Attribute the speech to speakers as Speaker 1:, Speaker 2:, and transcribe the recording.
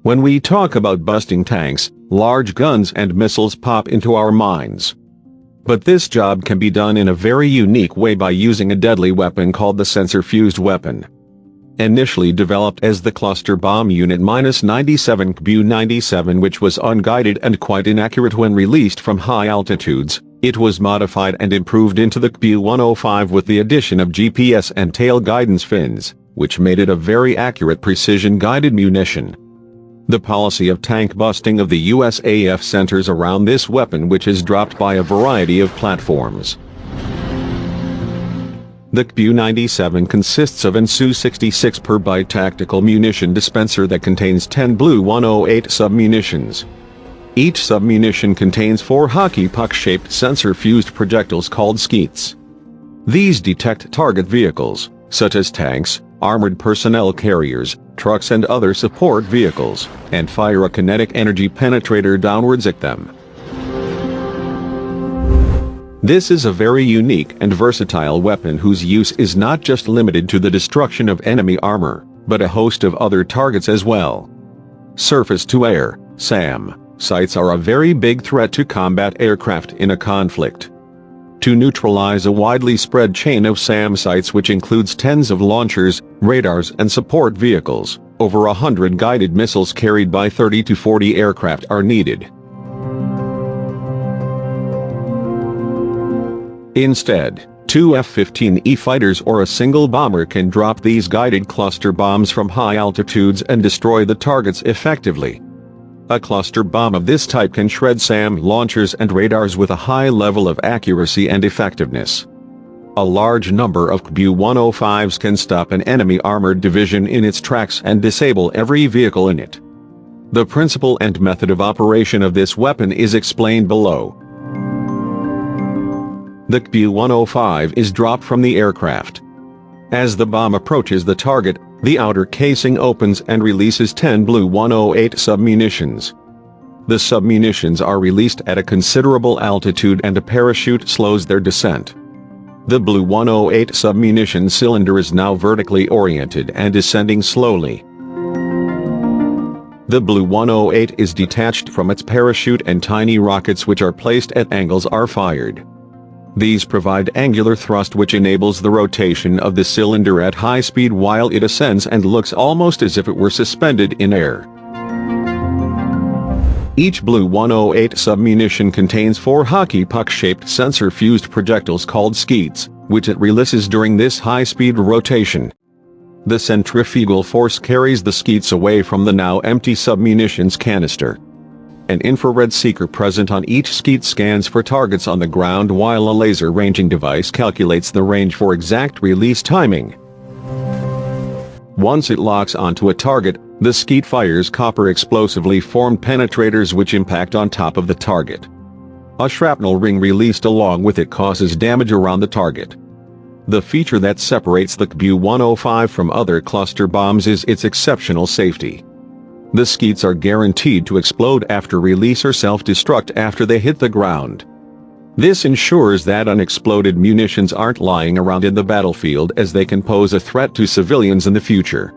Speaker 1: When we talk about busting tanks, large guns and missiles pop into our minds. But this job can be done in a very unique way by using a deadly weapon called the sensor-fused weapon. Initially developed as the Cluster Bomb Unit -97 CBU-97, which was unguided and quite inaccurate when released from high altitudes, it was modified and improved into the CBU-105 with the addition of GPS and tail guidance fins, which made it a very accurate precision-guided munition. The policy of tank busting of the USAF centers around this weapon, which is dropped by a variety of platforms. The CBU-97 consists of an Su-66 per byte tactical munition dispenser that contains 10 Blue 108 submunitions. Each submunition contains 4 hockey puck-shaped sensor-fused projectiles called skeets. These detect target vehicles, such as tanks, armored personnel carriers, trucks and other support vehicles, and fire a kinetic energy penetrator downwards at them. This is a very unique and versatile weapon whose use is not just limited to the destruction of enemy armor, but a host of other targets as well. Surface-to-air, SAM, sites are a very big threat to combat aircraft in a conflict. To neutralize a widely spread chain of SAM sites, which includes tens of launchers, radars and support vehicles, over 100 guided missiles carried by 30 to 40 aircraft are needed. Instead, 2 F-15E fighters or a single bomber can drop these guided cluster bombs from high altitudes and destroy the targets effectively. A cluster bomb of this type can shred SAM launchers and radars with a high level of accuracy and effectiveness. A large number of CBU-105s can stop an enemy armored division in its tracks and disable every vehicle in it. The principle and method of operation of this weapon is explained below. The CBU-105 is dropped from the aircraft. As the bomb approaches the target, the outer casing opens and releases 10 Blue 108 submunitions. The submunitions are released at a considerable altitude and a parachute slows their descent. The Blue 108 submunition cylinder is now vertically oriented and descending slowly. The Blue 108 is detached from its parachute and tiny rockets, which are placed at angles, are fired. These provide angular thrust, which enables the rotation of the cylinder at high speed while it ascends and looks almost as if it were suspended in air. Each Blue 108 submunition contains 4 hockey puck-shaped sensor-fused projectiles called skeets, which it releases during this high-speed rotation. The centrifugal force carries the skeets away from the now empty submunitions canister. An infrared seeker present on each skeet scans for targets on the ground, while a laser ranging device calculates the range for exact release timing. Once it locks onto a target, the skeet fires copper explosively formed penetrators which impact on top of the target. A shrapnel ring released along with it causes damage around the target. The feature that separates the CBU-105 from other cluster bombs is its exceptional safety. The skeets are guaranteed to explode after release or self-destruct after they hit the ground. This ensures that unexploded munitions aren't lying around in the battlefield, as they can pose a threat to civilians in the future.